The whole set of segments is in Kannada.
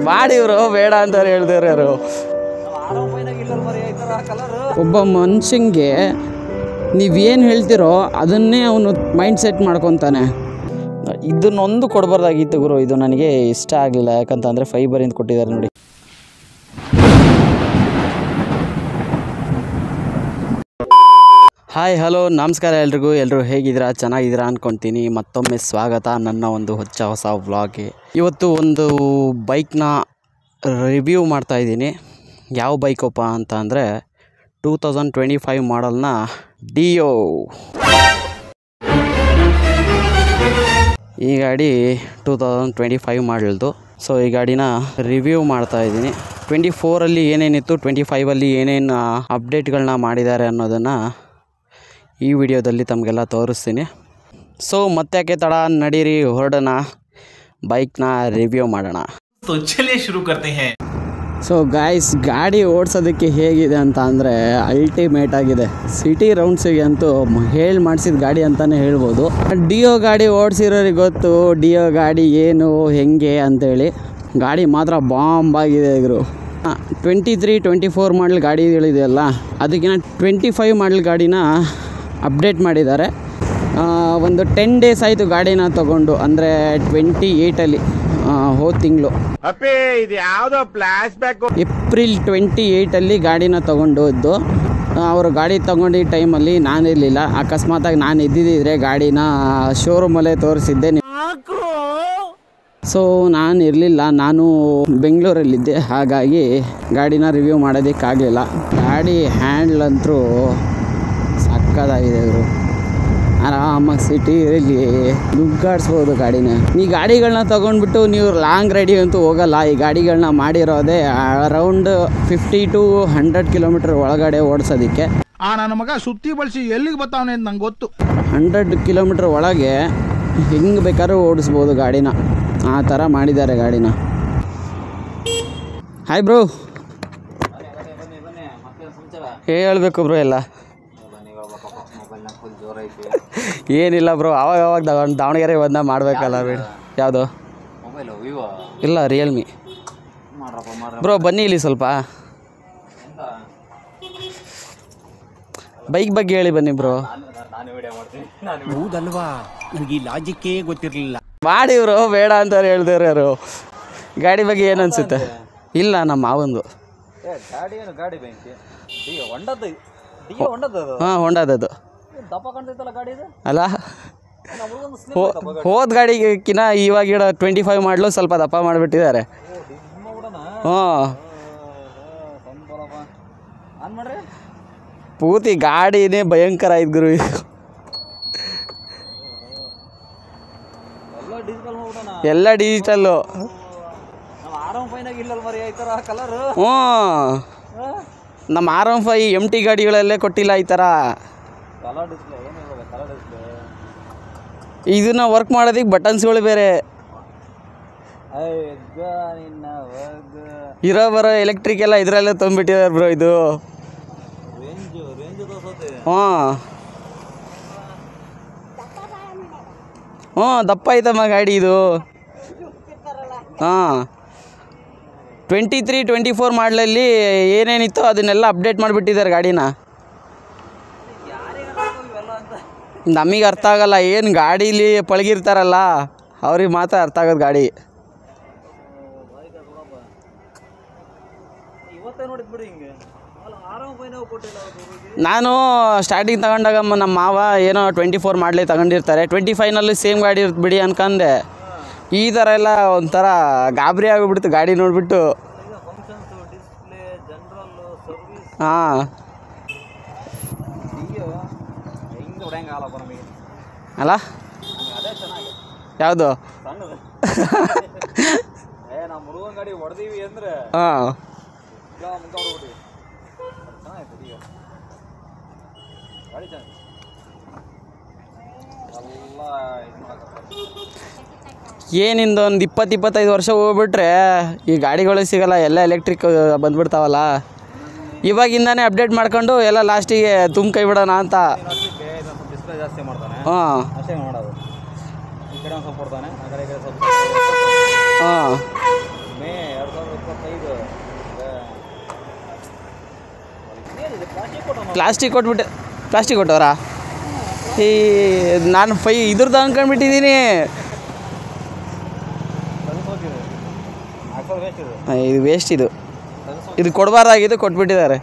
ಮಾಡಿ ಇವರು ಬೇಡ ಅಂತ ಹೇಳ್ತಾರೆ ಯಾರು. ಒಬ್ಬ ಮನುಷ್ಯಂಗೆ ನೀವೇನು ಹೇಳ್ತಿರೋ ಅದನ್ನೇ ಅವನು ಮೈಂಡ್ ಸೆಟ್ ಮಾಡ್ಕೊತಾನೆ. ಇದನ್ನೊಂದು ಕೊಡಬಾರ್ದಾಗಿತ್ತು ಗುರು, ಇದು ನನಗೆ ಇಷ್ಟ ಆಗಲಿಲ್ಲ. ಯಾಕಂತಂದರೆ ಫೈಬರಿಂದ ಕೊಟ್ಟಿದ್ದಾರೆ ನೋಡಿ. ಹಾಯ್ ಹಲೋ ನಮಸ್ಕಾರ ಎಲ್ರಿಗೂ. ಎಲ್ಲರೂ ಹೇಗಿದ್ದೀರಾ? ಚೆನ್ನಾಗಿದ್ದೀರಾ ಅಂದ್ಕೊತೀನಿ. ಮತ್ತೊಮ್ಮೆ ಸ್ವಾಗತ ನನ್ನ ಒಂದು ಹೊಸ ವ್ಲಾಗ್ಗೆ. ಇವತ್ತು ಒಂದು ಬೈಕ್ನ ರಿವ್ಯೂ ಮಾಡ್ತಾಯಿದ್ದೀನಿ. ಯಾವ ಬೈಕಪ್ಪ ಅಂತ ಅಂದರೆ 2025 ಮಾಡಲ್ನ ಡಿಯೋ. ಈ ಗಾಡಿ 2025 ಮಾಡಲ್ದು. ಸೊ ಈ ಗಾಡಿನ ರಿವ್ಯೂ ಮಾಡ್ತಾಯಿದ್ದೀನಿ. 24ಅಲ್ಲಿ ಏನೇನಿತ್ತು, 25ಅಲ್ಲಿ ಏನೇನು ಅಪ್ಡೇಟ್ಗಳನ್ನ ಮಾಡಿದ್ದಾರೆ ಅನ್ನೋದನ್ನು ಈ ವಿಡಿಯೋದಲ್ಲಿ ತಮಗೆಲ್ಲ ತೋರಿಸ್ತೀನಿ. ಸೊ ಮತ್ತೆ ತಡ, ನಡೀರಿ ಹೊರಡೋಣ, ಬೈಕ್ನ ರಿವ್ಯೂ ಮಾಡೋಣ. ಶುರು करते हैं. ಸೊ ಗಾಯ್ಸ್, ಗಾಡಿ ಓಡಿಸೋದಕ್ಕೆ ಹೇಗಿದೆ ಅಂತ ಅಂದರೆ ಅಲ್ಟಿಮೇಟ್ ಆಗಿದೆ. ಸಿಟಿ ರೌಂಡ್ಸಿಗೆ ಅಂತೂ ಮಾಡಿಸಿದ ಗಾಡಿ ಅಂತಲೇ ಹೇಳ್ಬೋದು. ಡಿಯೋ ಗಾಡಿ ಓಡಿಸಿರೋರಿಗೆ ಗೊತ್ತು ಡಿಯೋ ಗಾಡಿ ಏನು ಹೆಂಗೆ ಅಂತೇಳಿ. ಗಾಡಿ ಮಾತ್ರ ಬಾಂಬ್ ಆಗಿದೆ ಇವರು. 23, 24 ಮಾಡಲ್ ಗಾಡಿಗಳಿದೆಯಲ್ಲ, ಅದಕ್ಕಿಂತ 25 ಮಾಡಲ್ ಗಾಡಿನ ಅಪ್ಡೇಟ್ ಮಾಡಿದ್ದಾರೆ. ಒಂದು 10 ಡೇಸ್ ಆಯಿತು ಗಾಡಿನ ತೊಗೊಂಡು, ಅಂದರೆ 28ಅಲ್ಲಿ ಹೋದ ತಿಂಗಳು ಇದು ಯಾವುದೋ ಫ್ಲಾಶ್ ಬ್ಯಾಕ್. ಏಪ್ರಿಲ್ 28ಅಲ್ಲಿ ಗಾಡಿನ ತೊಗೊಂಡು ಅವರು ಗಾಡಿ ತೊಗೊಂಡಿದ್ದ ಟೈಮಲ್ಲಿ ನಾನಿರಲಿಲ್ಲ. ಅಕಸ್ಮಾತಾಗಿ ನಾನು ಇದ್ದಿದ್ದರೆ ಗಾಡಿನ ಶೋರೂಮಲ್ಲೇ ತೋರಿಸಿದ್ದೆ. ಸೊ ನಾನು ಇರಲಿಲ್ಲ, ನಾನು ಬೆಂಗಳೂರಲ್ಲಿದ್ದೆ. ಹಾಗಾಗಿ ಗಾಡಿನ ರಿವ್ಯೂ ಮಾಡೋದಕ್ಕಾಗಲಿಲ್ಲ. ಗಾಡಿ ಹ್ಯಾಂಡ್ಲ್ ಅಂತೂ ಸಕ್ಕತ್ತಾಗಿದೆ ಇವರು. ಆರಾಮಾಗಿ ಸಿಟಿಯಲ್ಲಿ ನುಗ್ಗಾಡಿಸ್ಬೋದು ಗಾಡಿನ. ಈ ಗಾಡಿಗಳನ್ನ ತೊಗೊಂಡ್ಬಿಟ್ಟು ನೀವು ಲಾಂಗ್ ರೈಡಿಗೆ ಅಂತೂ ಹೋಗಲ್ಲ. ಈ ಗಾಡಿಗಳನ್ನ ಮಾಡಿರೋದೇ ಅರೌಂಡ್ 50 to 100 ಕಿಲೋಮೀಟರ್ ಒಳಗಡೆ ಓಡಿಸೋದಕ್ಕೆ. ನನ್ನ ಮಗ ಸುತ್ತಿ ಬಳಸಿ ಎಲ್ಲಿಗೆ ಬರ್ತಾವನೆ ಅಂತ ನಂಗೆ ಗೊತ್ತು. 100 ಕಿಲೋಮೀಟರ್ ಒಳಗೆ ಹೆಂಗೆ ಬೇಕಾದ್ರೂ ಓಡಿಸ್ಬೋದು ಗಾಡಿನ, ಆ ಥರ ಮಾಡಿದ್ದಾರೆ ಗಾಡಿನ. ಹಾಯ್ ಬ್ರೋ, ಹೇಳ್ಬೇಕು ಬ್ರೋ ಎಲ್ಲ. ಏನಿಲ್ಲ ಬ್ರೋ, ಅವಾಗ ದಾವಣಗೆರೆ ಬಂದ ಮಾಡಬೇಕಲ್ಲ ಬಿಡಿ. ಯಾವುದು? ಇಲ್ಲ, ರಿಯಲ್ಮಿ ಬ್ರೋ. ಬನ್ನಿ ಇಲ್ಲಿ ಸ್ವಲ್ಪ ಬೈಕ್ ಬಗ್ಗೆ ಹೇಳಿ ಬನ್ನಿ ಬ್ರೋ. ಹೌದಲ್ವಾ, ನನಗೆ ಈ ಲಾಜಿಕ್ಕೇ ಗೊತ್ತಿರಲಿಲ್ಲ. ಮಾಡಿ ಬ್ರೋ, ಬೇಡ ಅಂತ ಹೇಳ್ತಾರೆ ಯಾರು. ಗಾಡಿ ಬಗ್ಗೆ ಏನು ಅನಿಸುತ್ತೆ? ಇಲ್ಲ, ನಮ್ಮ ಮಾವಂದು. ಹಾಂ, ಹೊಂಡದದು ಅಲ್ಲ. ಹೋದ ಗಾಡಿಗಿನ್ನ ಇವಾಗಿಡ 25 ಮಾಡಲು ಸ್ವಲ್ಪ ದಪ್ಪ ಮಾಡಿಬಿಟ್ಟಿದ್ದಾರೆ. ಪೂರ್ತಿ ಗಾಡಿನೇ ಭಯಂಕರ ಇದ್ ಗುರು. ಎಲ್ಲ ಡಿಜಿಟಲ್ಲು. ಹ್ಞೂ, ನಮ್ಮ R15 MT ಗಾಡಿಗಳಲ್ಲೇ ಕೊಟ್ಟಿಲ್ಲ ಈ ಥರ. ಇದನ್ನ ವರ್ಕ್ ಮಾಡೋದಕ್ಕೆ ಬಟನ್ಸ್ಗಳು ಬೇರೆ ಬರೋ ಎಲೆಕ್ಟ್ರಿಕ್ ಎಲ್ಲ ಇದರಲ್ಲೇ ತಂದುಬಿಟ್ಟಿದ್ದಾರೆ ಬ್ರೋ. ಇದು ದಪ್ಪ ಐತಮ್ಮ ಗಾಡಿ ಇದು. 23, 24 ಮಾಡಲಲ್ಲಿ ಏನೇನಿತ್ತು ಅದನ್ನೆಲ್ಲ ಅಪ್ಡೇಟ್ ಮಾಡಿಬಿಟ್ಟಿದ್ದಾರೆ ಗಾಡಿನ. ನಮಗೆ ಅರ್ಥ ಆಗಲ್ಲ, ಏನು ಗಾಡೀಲಿ ಪಳಗಿರ್ತಾರಲ್ಲ ಅವ್ರಿಗೆ ಮಾತ್ರ ಅರ್ಥ ಆಗೋದು ಗಾಡಿ. ನಾನು ಸ್ಟಾರ್ಟಿಂಗ್ ತಗೊಂಡಾಗ ನಮ್ಮ ಮಾವ ಏನೋ 24 ಮಾಡಲೇ ತಗೊಂಡಿರ್ತಾರೆ. 25ನಲ್ಲಿ ಸೇಮ್ ಗಾಡಿ ಇರುತ್ತೆ ಬಿಡಿ ಅನ್ಕಂಡೆ. ಈ ಥರ ಎಲ್ಲ ಒಂಥರ ಗಾಬರಿ ಆಗಿಬಿಡ್ತು ಗಾಡಿ ನೋಡಿಬಿಟ್ಟು. ಹಾಂ, ಅಲ್ಲ ಯಾವುದು? ಹಾಂ, ಏನಿಂದ ಒಂದು 20-25 ವರ್ಷ ಹೋಗ್ಬಿಟ್ರೆ ಈ ಗಾಡಿಗಳು ಸಿಗೋಲ್ಲ, ಎಲ್ಲ ಎಲೆಕ್ಟ್ರಿಕ್ ಬಂದುಬಿಡ್ತಾವಲ್ಲ. ಇವಾಗಿಂದಾನೇ ಅಪ್ಡೇಟ್ ಮಾಡ್ಕೊಂಡು ಎಲ್ಲ ಲಾಸ್ಟಿಗೆ ತುಂಬ ಕೈ ಬಿಡೋಣ ಅಂತ. ಹಾಂ, ಹಾಂ, ಪ್ಲಾಸ್ಟಿಕ್ ಕೊಟ್ಟವರಾ? ಈ ನಾನು ಇದ್ರದ್ದು ಅಂದ್ಕೊಂಡ್ಬಿಟ್ಟಿದ್ದೀನಿ. ಇದು ವೇಸ್ಟ್, ಇದು ಕೊಡಬಾರ್ದಾಗಿದ್ದು ಕೊಟ್ಬಿಟ್ಟಿದ್ದಾರೆ.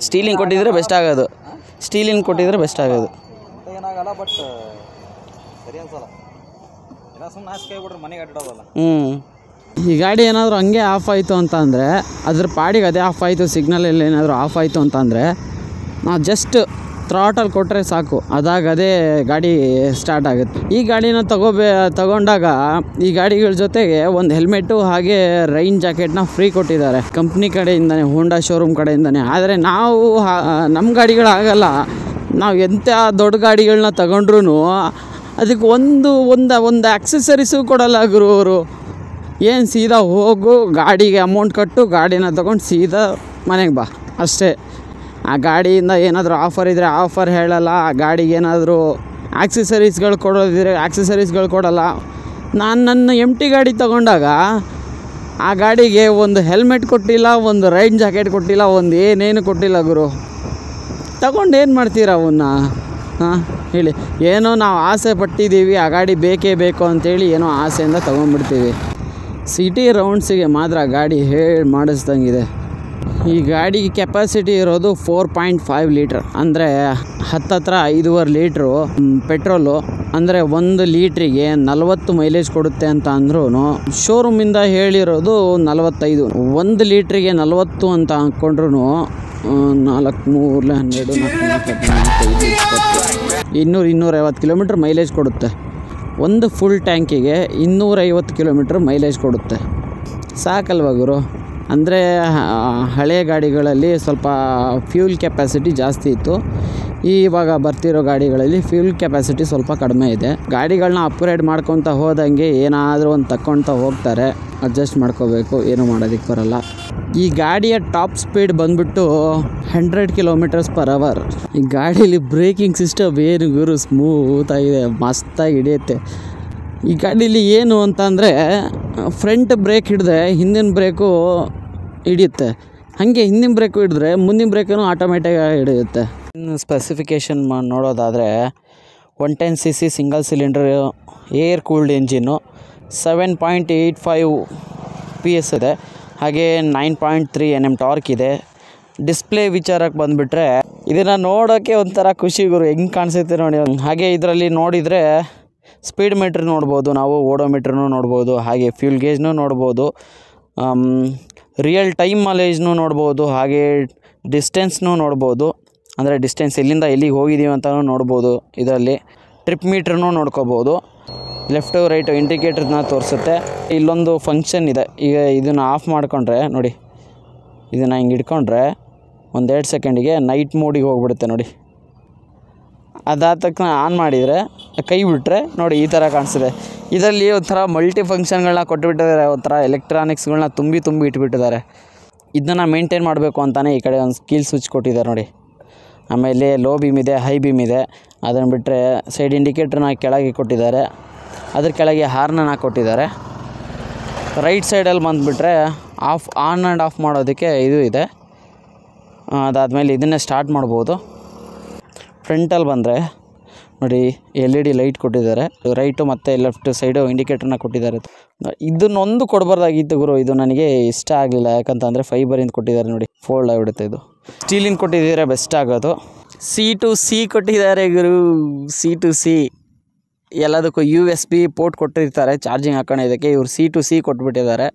ಸ್ಟೀಲಿಂಗ್ ಕೊಟ್ಟಿದ್ರೆ ಬೆಸ್ಟ್ ಆಗೋದು. ಏನಾಗಲ್ಲ, ಬಟ್ ಸರಿ ಅನ್ಸಲ್ಲ. ಎಲ್ಲ ಸುಮ್ಮನೆ ನಾಚಿಕೆ ಆಗ್ಬಿಟ್ರೆ ಮನೆಗೆ ಅಡ್ಡಾಡೋದಲ್ಲ. ಈ ಗಾಡಿ ಏನಾದರೂ ಹಂಗೆ ಆಫ್ ಆಯಿತು ಅಂತ ಅಂದರೆ, ಅದ್ರ ಪಾಡಿಗೆ ಅದೇ ಆಫ್ ಆಯಿತು, ಸಿಗ್ನಲಲ್ಲಿ ಏನಾದರೂ ಆಫ್ ಆಯಿತು ಅಂತ ಅಂದರೆ ನಾವು ಜಸ್ಟ್ ಥ್ರಾಟಲ್ ಕೊಟ್ಟರೆ ಸಾಕು, ಅದೇ ಗಾಡಿ ಸ್ಟಾರ್ಟ್ ಆಗುತ್ತೆ. ಈ ಗಾಡಿನ ತಗೊಂಡಾಗ ಈ ಗಾಡಿಗಳ ಜೊತೆಗೆ ಒಂದು ಹೆಲ್ಮೆಟ್ಟು ಹಾಗೆ ರೈನ್ ಜಾಕೆಟ್ನ ಫ್ರೀ ಕೊಟ್ಟಿದ್ದಾರೆ ಕಂಪ್ನಿ ಕಡೆಯಿಂದನೇ, ಹೋಂಡಾ ಶೋರೂಮ್ ಕಡೆಯಿಂದನೇ. ಆದರೆ ನಾವು ನಮ್ಮ ಗಾಡಿಗಳಾಗಲ್ಲ, ನಾವು ಎಂಥ ದೊಡ್ಡ ಗಾಡಿಗಳನ್ನ ತಗೊಂಡ್ರೂ ಅದಕ್ಕೆ ಒಂದು ಆಕ್ಸೆಸರೀಸು ಕೊಡಲ್ಲ ಗುರು ಅವರು. ಏನು ಸೀದಾ ಹೋಗು, ಗಾಡಿಗೆ ಅಮೌಂಟ್ ಕಟ್ಟು, ಗಾಡಿನ ತೊಗೊಂಡು ಸೀದಾ ಮನೆಗೆ ಬಾ ಅಷ್ಟೇ. ಆ ಗಾಡಿಯಿಂದ ಏನಾದರೂ ಆಫರ್ ಇದ್ದರೆ ಆಫರ್ ಹೇಳಲ್ಲ, ಆ ಗಾಡಿಗೆ ಏನಾದರೂ ಆಕ್ಸೆಸರೀಸ್ಗಳು ಕೊಡೋದಿದ್ರೆ ಆಕ್ಸೆಸರೀಸ್ಗಳು ಕೊಡಲ್ಲ. ನಾನು ನನ್ನ ಎಂಟಿ ಗಾಡಿ ತೊಗೊಂಡಾಗ ಆ ಗಾಡಿಗೆ ಒಂದು ಹೆಲ್ಮೆಟ್ ಕೊಟ್ಟಿಲ್ಲ, ಒಂದು ರೈನ್ ಜಾಕೆಟ್ ಕೊಟ್ಟಿಲ್ಲ, ಒಂದು ಏನೇನು ಕೊಟ್ಟಿಲ್ಲ ಗುರು. ತಗೊಂಡು ಏನು ಮಾಡ್ತೀರಾ ಅವನ್ನ? ಹಾಂ ಹೇಳಿ. ಏನೋ ನಾವು ಆಸೆ ಪಟ್ಟಿದ್ದೀವಿ, ಆ ಗಾಡಿ ಬೇಕೇ ಬೇಕು ಅಂತೇಳಿ ಏನೋ ಆಸೆಯಿಂದ ತೊಗೊಂಡ್ಬಿಡ್ತೀವಿ. ಸಿಟಿ ರೌಂಡ್ಸಿಗೆ ಮಾತ್ರ ಗಾಡಿ ಮಾಡಿಸ್ದಂಗಿದೆ. ಈ ಗಾಡಿಗೆ ಕೆಪಾಸಿಟಿ ಇರೋದು 4.5 ಲೀಟ್ರ್, ಅಂದರೆ ಹತ್ತತ್ರ 5.5 ಲೀಟ್ರು ಪೆಟ್ರೋಲು. ಅಂದರೆ 1 ಲೀಟ್ರಿಗೆ 40 ಮೈಲೇಜ್ ಕೊಡುತ್ತೆ ಅಂತ ಅಂದ್ರೂ ಶೋರೂಮಿಂದ ಹೇಳಿರೋದು 45. 1 ಲೀಟ್ರಿಗೆ 40 ಅಂತ ಅಂದ್ಕೊಂಡ್ರು 4 3 12 250 ಕಿಲೋಮೀಟ್ರ್ ಮೈಲೇಜ್ ಕೊಡುತ್ತೆ. ಒಂದು ಫುಲ್ ಟ್ಯಾಂಕಿಗೆ 250 ಕಿಲೋಮೀಟ್ರ್ ಮೈಲೇಜ್ ಕೊಡುತ್ತೆ. ಸಾಕಲ್ವ ಗುರು? ಅಂದರೆ ಹಳೆಯ ಗಾಡಿಗಳಲ್ಲಿ ಸ್ವಲ್ಪ ಫ್ಯೂಲ್ ಕೆಪಾಸಿಟಿ ಜಾಸ್ತಿ ಇತ್ತು, ಇವಾಗ ಬರ್ತಿರೋ ಗಾಡಿಗಳಲ್ಲಿ ಫ್ಯೂಲ್ ಕೆಪಾಸಿಟಿ ಸ್ವಲ್ಪ ಕಡಿಮೆ ಇದೆ. ಗಾಡಿಗಳನ್ನ ಅಪ್ಗ್ರೇಡ್ ಮಾಡ್ಕೊತ ಹೋದಂಗೆ ಏನಾದರೂ ಒಂದು ತಕ್ಕೊಳ್ತಾ ಹೋಗ್ತಾರೆ, ಅಡ್ಜಸ್ಟ್ ಮಾಡ್ಕೋಬೇಕು, ಏನೂ ಮಾಡೋದಕ್ಕೆ ಬರಲ್ಲ. ಈ ಗಾಡಿಯ ಟಾಪ್ ಸ್ಪೀಡ್ ಬಂದುಬಿಟ್ಟು 100 km/h. ಈ ಗಾಡೀಲಿ ಬ್ರೇಕಿಂಗ್ ಸಿಸ್ಟಮ್ ಏನು ಗುರು, ಸ್ಮೂತಾಗಿದೆ, ಮಸ್ತಾಗಿ ಹಿಡಿಯುತ್ತೆ. ಈ ಗಾಡೀಲಿ ಏನು ಅಂತಂದರೆ ಫ್ರಂಟ್ ಬ್ರೇಕ್ ಹಿಡಿದ್ರೆ ಹಿಂದಿನ ಬ್ರೇಕು ಹಿಡಿಯುತ್ತೆ, ಹಾಗೆ ಹಿಂದಿನ ಬ್ರೇಕು ಹಿಡಿದ್ರೆ ಮುಂದಿನ ಬ್ರೇಕೂ ಆಟೋಮೆಟಿಕ್ಕಾಗಿ ಹಿಡಿಯುತ್ತೆ. ಇನ್ನು ಸ್ಪೆಸಿಫಿಕೇಷನ್ ನೋಡೋದಾದರೆ 110cc single cylinder air cooled engine, 7.85 PS ಇದೆ, ಹಾಗೆ 9.3 Nm ಟಾರ್ಕ್ ಇದೆ. ಡಿಸ್ಪ್ಲೇ ವಿಚಾರಕ್ಕೆ ಬಂದುಬಿಟ್ರೆ ಇದನ್ನು ನೋಡೋಕ್ಕೆ ಒಂಥರ ಖುಷಿ ಗುರು, ಹೆಂಗೆ ಕಾಣಿಸುತ್ತೆ ನೋಡಿ. ಹಾಗೆ ಇದರಲ್ಲಿ ನೋಡಿದರೆ ಸ್ಪೀಡ್ ಮೀಟ್ರ್ ನೋಡ್ಬೋದು ನಾವು, ಓಡೋಮೀಟ್ರನ್ನೂ ನೋಡ್ಬೋದು, ಹಾಗೆ ಫ್ಯೂಲ್ ಗೇಜ್ನೂ ನೋಡ್ಬೋದು, ರಿಯಲ್ ಟೈಮ್ ಮೈಲೇಜ್ನೂ ನೋಡ್ಬೋದು, ಹಾಗೆ ಡಿಸ್ಟೆನ್ಸ್ನೂ ನೋಡ್ಬೋದು. ಅಂದರೆ ಡಿಸ್ಟೆನ್ಸ್ ಎಲ್ಲಿಂದ ಎಲ್ಲಿಗೆ ಹೋಗಿದ್ದೀವಿ ಅಂತಲೂ ನೋಡ್ಬೋದು. ಇದರಲ್ಲಿ ಟ್ರಿಪ್ ಮೀಟ್ರನ್ನೂ ನೋಡ್ಕೋಬೋದು. ಲೆಫ್ಟು ರೈಟು ಇಂಡಿಕೇಟರ್ನ ತೋರಿಸುತ್ತೆ. ಇಲ್ಲೊಂದು ಫಂಕ್ಷನ್ ಇದೆ, ಈಗ ಇದನ್ನು ಆಫ್ ಮಾಡಿಕೊಂಡ್ರೆ ನೋಡಿ, ಇದನ್ನು ಹಿಂಗೆ ಹಿಡ್ಕೊಂಡ್ರೆ 1-2 ಸೆಕೆಂಡಿಗೆ ನೈಟ್ ಮೋಡಿಗೆ ಹೋಗ್ಬಿಡುತ್ತೆ ನೋಡಿ. ಅದಾದ ತಕ್ಷಣ ಆನ್ ಮಾಡಿದರೆ ಕೈ ಬಿಟ್ಟರೆ ನೋಡಿ ಈ ಥರ ಕಾಣಿಸ್ತಿದೆ. ಇದರಲ್ಲಿ ಒಂಥರ ಮಲ್ಟಿ ಫಂಕ್ಷನ್ಗಳನ್ನ ಕೊಟ್ಟುಬಿಟ್ಟಿದ್ದಾರೆ, ಒಂಥರ ಎಲೆಕ್ಟ್ರಾನಿಕ್ಸ್ಗಳನ್ನ ತುಂಬಿ ಇಟ್ಬಿಟ್ಟಿದ್ದಾರೆ. ಇದನ್ನು ಮೇಂಟೈನ್ ಮಾಡಬೇಕು ಅಂತಲೇ ಈ ಕಡೆ ಒಂದು ಕೀಲ್ ಸ್ವಿಚ್ ಕೊಟ್ಟಿದ್ದಾರೆ ನೋಡಿ. ಆಮೇಲೆ ಲೋ ಬೀಮ್ ಇದೆ, ಹೈ ಬೀಮ್ ಇದೆ. ಅದನ್ನು ಬಿಟ್ಟರೆ ಸೈಡ್ ಇಂಡಿಕೇಟ್ರನ್ನ ಕೆಳಗೆ ಕೊಟ್ಟಿದ್ದಾರೆ, ಅದ್ರ ಕೆಳಗೆ ಹಾರ್ನನ್ನು ಕೊಟ್ಟಿದ್ದಾರೆ. ರೈಟ್ ಸೈಡಲ್ಲಿ ಬಂದುಬಿಟ್ರೆ ಆನ್ ಆ್ಯಂಡ್ ಆಫ್ ಮಾಡೋದಕ್ಕೆ ಇದು ಇದೆ. ಅದಾದಮೇಲೆ ಇದನ್ನೇ ಸ್ಟಾರ್ಟ್ ಮಾಡ್ಬೋದು. ಫ್ರಂಟಲ್ಲಿ ಬಂದರೆ ನೋಡಿ LED ಲೈಟ್ ಕೊಟ್ಟಿದ್ದಾರೆ, ರೈಟು ಮತ್ತು ಲೆಫ್ಟ್ ಸೈಡು ಇಂಡಿಕೇಟರ್ನ ಕೊಟ್ಟಿದ್ದಾರೆ. ಇದನ್ನೊಂದು ಕೊಡಬಾರ್ದಾಗಿತ್ತು ಗುರು, ಇದು ನನಗೆ ಇಷ್ಟ ಆಗಲಿಲ್ಲ. ಯಾಕಂತಂದರೆ ಫೈಬರಿಂದ ಕೊಟ್ಟಿದ್ದಾರೆ ನೋಡಿ, ಫೋಲ್ಡ್ ಆಗಿಬಿಡುತ್ತೆ. ಇದು ಸ್ಟೀಲಿನ ಕೊಟ್ಟಿದ್ದಾರೆ, ಬೆಸ್ಟ್ ಆಗೋದು. C2C ಕೊಟ್ಟಿದ್ದಾರೆ ಗುರು, C2C. ಎಲ್ಲದಕ್ಕೂ USB ಪೋರ್ಟ್ ಕೊಟ್ಟಿರ್ತಾರೆ ಚಾರ್ಜಿಂಗ್ ಹಾಕೊಳ್ಳೋದಕ್ಕೆ, ಇವರು C2C ಕೊಟ್ಬಿಟ್ಟಿದ್ದಾರೆ.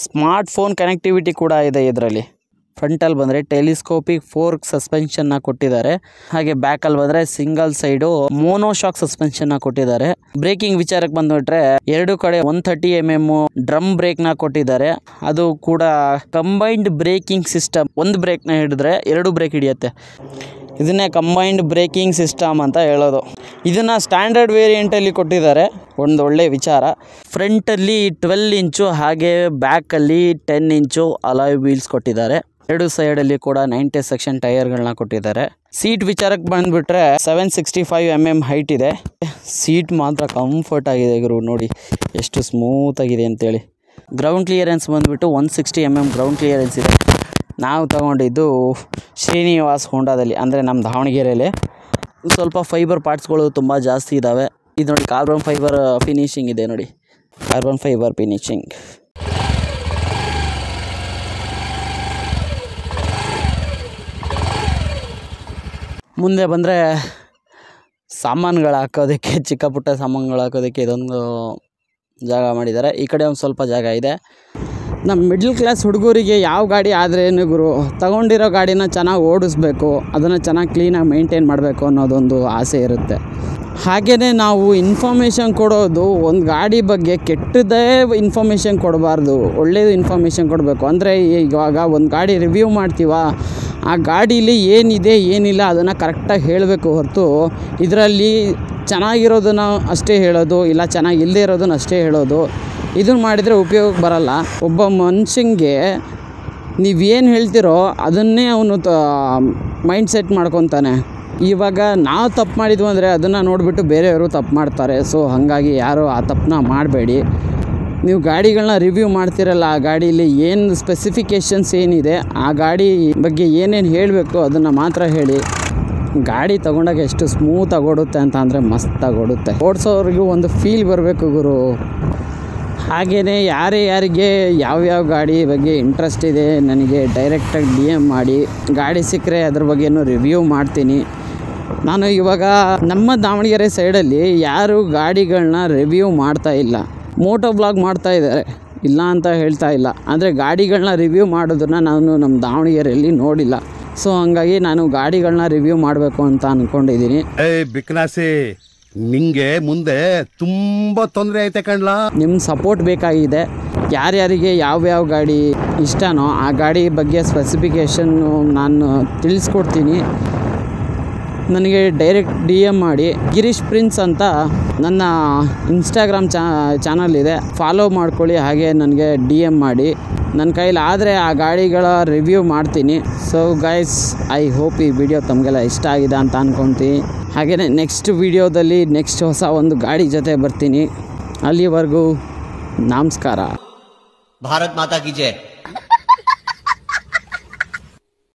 ಸ್ಮಾರ್ಟ್ ಫೋನ್ ಕನೆಕ್ಟಿವಿಟಿ ಕೂಡ ಇದೆ ಇದರಲ್ಲಿ. ಫ್ರಂಟಲ್ಲಿ ಬಂದರೆ ಟೆಲಿಸ್ಕೋಪಿಕ್ ಫೋರ್ಕ್ ಸಸ್ಪೆನ್ಷನ್ನ ಕೊಟ್ಟಿದ್ದಾರೆ, ಹಾಗೆ ಬ್ಯಾಕಲ್ಲಿ ಬಂದರೆ ಸಿಂಗಲ್ ಸೈಡು ಮೋನೋಶಾಕ್ ಸಸ್ಪೆನ್ಷನ್ನ ಕೊಟ್ಟಿದ್ದಾರೆ. ಬ್ರೇಕಿಂಗ್ ವಿಚಾರಕ್ಕೆ ಬಂದುಬಿಟ್ರೆ 2 ಕಡೆ 130 mm ಡ್ರಮ್ ಬ್ರೇಕ್ನ ಕೊಟ್ಟಿದ್ದಾರೆ. ಅದು ಕೂಡ ಕಂಬೈನ್ಡ್ ಬ್ರೇಕಿಂಗ್ ಸಿಸ್ಟಮ್, ಒಂದು ಬ್ರೇಕ್ನ ಹಿಡಿದ್ರೆ 2 ಬ್ರೇಕ್ ಹಿಡಿಯುತ್ತೆ. ಇದನ್ನೇ ಕಂಬೈನ್ಡ್ ಬ್ರೇಕಿಂಗ್ ಸಿಸ್ಟಮ್ ಅಂತ ಹೇಳೋದು. ಇದನ್ನು ಸ್ಟ್ಯಾಂಡರ್ಡ್ ವೇರಿಯಂಟಲ್ಲಿ ಕೊಟ್ಟಿದ್ದಾರೆ, ಒಂದು ಒಳ್ಳೆ ವಿಚಾರ. ಫ್ರಂಟಲ್ಲಿ 12 ಇಂಚು ಹಾಗೆ ಬ್ಯಾಕಲ್ಲಿ 10 ಇಂಚು ಅಲಾಯ್ ವೀಲ್ಸ್ ಕೊಟ್ಟಿದ್ದಾರೆ. 2 ಸೈಡಲ್ಲಿ ಕೂಡ 90 ಸೆಕ್ಷನ್ ಟೈರ್ಗಳನ್ನ ಕೊಟ್ಟಿದ್ದಾರೆ. ಸೀಟ್ ವಿಚಾರಕ್ಕೆ ಬಂದುಬಿಟ್ರೆ 765 mm ಹೈಟ್ ಇದೆ. ಸೀಟ್ ಮಾತ್ರ ಕಂಫರ್ಟ್ ಆಗಿದೆ ಗುರು, ನೋಡಿ ಎಷ್ಟು ಸ್ಮೂತಾಗಿದೆ ಅಂತೇಳಿ. ಗ್ರೌಂಡ್ ಕ್ಲಿಯರೆನ್ಸ್ ಬಂದುಬಿಟ್ಟು 160 mm ಗ್ರೌಂಡ್ ಕ್ಲಿಯರೆನ್ಸ್ ಇದೆ. ನಾವು ತಗೊಂಡಿದ್ದು ಶ್ರೀನಿವಾಸ್ ಹೋಂಡಾದಲ್ಲಿ, ಅಂದರೆ ನಮ್ಮ ದಾವಣಗೆರೆಯಲ್ಲಿ. ಸ್ವಲ್ಪ ಫೈಬರ್ ಪಾರ್ಟ್ಸ್ಗಳು ತುಂಬ ಜಾಸ್ತಿ ಇದ್ದಾವೆ. ಇದು ನೋಡಿ ಕಾರ್ಬನ್ ಫೈಬರ್ ಫಿನಿಶಿಂಗ್ ಇದೆ ನೋಡಿ, ಕಾರ್ಬನ್ ಫೈಬರ್ ಫಿನಿಶಿಂಗ್. ಮುಂದೆ ಬಂದರೆ ಸಾಮಾನುಗಳು ಹಾಕೋದಕ್ಕೆ, ಚಿಕ್ಕ ಪುಟ್ಟ ಸಾಮಾನುಗಳು ಹಾಕೋದಕ್ಕೆ ಇದೊಂದು ಜಾಗ ಮಾಡಿದ್ದಾರೆ. ಈ ಕಡೆ ಒಂದು ಸ್ವಲ್ಪ ಜಾಗ ಇದೆ. ನಮ್ಮ ಮಿಡ್ಲ್ ಕ್ಲಾಸ್ ಹುಡುಗರಿಗೆ ಯಾವ ಗಾಡಿ ಆದ್ರೇನು ಗುರು, ತಗೊಂಡಿರೋ ಗಾಡಿನ ಚೆನ್ನಾಗಿ ಓಡಿಸ್ಬೇಕು, ಅದನ್ನು ಚೆನ್ನಾಗಿ ಕ್ಲೀನಾಗಿ ಮೇಂಟೈನ್ ಮಾಡಬೇಕು ಅನ್ನೋದೊಂದು ಆಸೆ ಇರುತ್ತೆ. ಹಾಗೆಯೇ ನಾವು ಇನ್ಫಾರ್ಮೇಷನ್ ಕೊಡೋದು ಒಂದು ಗಾಡಿ ಬಗ್ಗೆ ಕೆಟ್ಟದೇ ಇನ್ಫಾರ್ಮೇಷನ್ ಕೊಡಬಾರ್ದು, ಒಳ್ಳೆಯದು ಇನ್ಫಾರ್ಮೇಷನ್ ಕೊಡಬೇಕು. ಅಂದರೆ ಇವಾಗ ಒಂದು ಗಾಡಿ ರಿವ್ಯೂ ಮಾಡ್ತೀವ, ಆ ಗಾಡೀಲಿ ಏನಿದೆ ಏನಿಲ್ಲ ಅದನ್ನು ಕರೆಕ್ಟಾಗಿ ಹೇಳಬೇಕು ಹೊರತು ಇದರಲ್ಲಿ ಚೆನ್ನಾಗಿರೋದನ್ನು ಅಷ್ಟೇ ಹೇಳೋದು, ಇಲ್ಲ ಚೆನ್ನಾಗಿ ಇಲ್ಲದೇ ಇರೋದನ್ನು ಅಷ್ಟೇ ಹೇಳೋದು, ಇದನ್ನು ಮಾಡಿದರೆ ಉಪಯೋಗಕ್ಕೆ ಬರಲ್ಲ. ಒಬ್ಬ ಮನುಷ್ಯನಿಗೆ ನೀವೇನು ಹೇಳ್ತಿರೋ ಅದನ್ನೇ ಅವನು ಮೈಂಡ್ ಸೆಟ್ ಮಾಡ್ಕೊತಾನೆ. ಇವಾಗ ನಾವು ತಪ್ಪು ಮಾಡಿದ್ವು ಅಂದರೆ ಅದನ್ನು ನೋಡಿಬಿಟ್ಟು ಬೇರೆಯವರು ತಪ್ಪು ಮಾಡ್ತಾರೆ. ಸೊ ಹಾಗಾಗಿ ಯಾರು ಆ ತಪ್ಪನ್ನ ಮಾಡಬೇಡಿ. ನೀವು ಗಾಡಿಗಳನ್ನ ರಿವ್ಯೂ ಮಾಡ್ತಿರಲ್ಲ, ಆ ಗಾಡೀಲಿ ಏನು ಸ್ಪೆಸಿಫಿಕೇಷನ್ಸ್ ಏನಿದೆ, ಆ ಗಾಡಿ ಬಗ್ಗೆ ಏನೇನು ಹೇಳಬೇಕು ಅದನ್ನು ಮಾತ್ರ ಹೇಳಿ. ಗಾಡಿ ತೊಗೊಂಡಾಗ ಎಷ್ಟು ಸ್ಮೂತಾಗಿ ಓಡುತ್ತೆ ಅಂತ ಅಂದರೆ ಮಸ್ತಾಗಿ ಓಡುತ್ತೆ. ಓಡಿಸೋರಿಗೂ ಒಂದು ಫೀಲ್ ಬರಬೇಕು ಗುರು. ಹಾಗೆಯೇ ಯಾರಿಗೆ ಯಾವ್ಯಾವ ಗಾಡಿ ಬಗ್ಗೆ ಇಂಟ್ರೆಸ್ಟ್ ಇದೆ ನನಗೆ ಡೈರೆಕ್ಟಾಗಿ DM ಮಾಡಿ, ಗಾಡಿ ಸಿಕ್ಕರೆ ಅದ್ರ ಬಗ್ಗೆನೂ ರಿವ್ಯೂ ಮಾಡ್ತೀನಿ. ನಾನು ಇವಾಗ ನಮ್ಮ ದಾವಣಗೆರೆ ಸೈಡಲ್ಲಿ ಯಾರು ಗಾಡಿಗಳನ್ನ ರಿವ್ಯೂ ಮಾಡ್ತಾ ಇಲ್ಲ, ಮೋಟೋ ಬ್ಲಾಗ್ ಮಾಡ್ತಾ ಇದ್ದಾರೆ, ಇಲ್ಲ ಅಂತ ಹೇಳ್ತಾ ಇಲ್ಲ. ಅಂದರೆ ಗಾಡಿಗಳನ್ನ ರಿವ್ಯೂ ಮಾಡೋದನ್ನು ನಾನು ನಮ್ಮ ದಾವಣಗೆರೆಯಲ್ಲಿ ನೋಡಿಲ್ಲ. ಸೊ ಹಂಗಾಗಿ ನಾನು ಗಾಡಿಗಳನ್ನ ರಿವ್ಯೂ ಮಾಡಬೇಕು ಅಂತ ಅಂದ್ಕೊಂಡಿದ್ದೀನಿ. ಬಿಕ್ನಾಸಿ, ನಿಂಗೆ ಮುಂದೆ ತುಂಬ ತೊಂದರೆ ಐತೆ ಕಣ್ಲಾ. ನಿಮ್ಮ ಸಪೋರ್ಟ್ ಬೇಕಾಗಿದೆ. ಯಾರ್ಯಾರಿಗೆ ಯಾವ್ಯಾವ ಗಾಡಿ ಇಷ್ಟನೋ ಆ ಗಾಡಿ ಬಗ್ಗೆ ಸ್ಪೆಸಿಫಿಕೇಷನ್ನು ನಾನು ತಿಳಿಸ್ಕೊಡ್ತೀನಿ. ನನಗೆ ಡೈರೆಕ್ಟ್ DM ಮಾಡಿ. ಗಿರೀಶ್ ಪ್ರಿನ್ಸ್ ಅಂತ ನನ್ನ ಇನ್ಸ್ಟಾಗ್ರಾಮ್ ಚಾನಲ್ ಇದೆ, ಫಾಲೋ ಮಾಡ್ಕೊಳ್ಳಿ. ಹಾಗೆ ನನಗೆ DM ಮಾಡಿ. ನನ್ನ ಕೈಲಿ ಆದರೆ ಆ ಗಾಡಿಗಳ ರಿವ್ಯೂ ಮಾಡ್ತೀನಿ. ಸೊ ಗೈಸ್, ಐ ಹೋಪ್ ಈ ವಿಡಿಯೋ ತಮಗೆಲ್ಲ ಇಷ್ಟ ಆಗಿದೆ ಅಂತ ಅಂದ್ಕೊತೀನಿ. ಹಾಗೆಯೇ ನೆಕ್ಸ್ಟ್ ವಿಡಿಯೋದಲ್ಲಿ ನೆಕ್ಸ್ಟ್ ಹೊಸ ಒಂದು ಗಾಡಿ ಜೊತೆ ಬರ್ತೀನಿ. ಅಲ್ಲಿವರೆಗೂ ನಮಸ್ಕಾರ. ಭಾರತ್ ಮಾತಾ ಕಿ ಜೈ.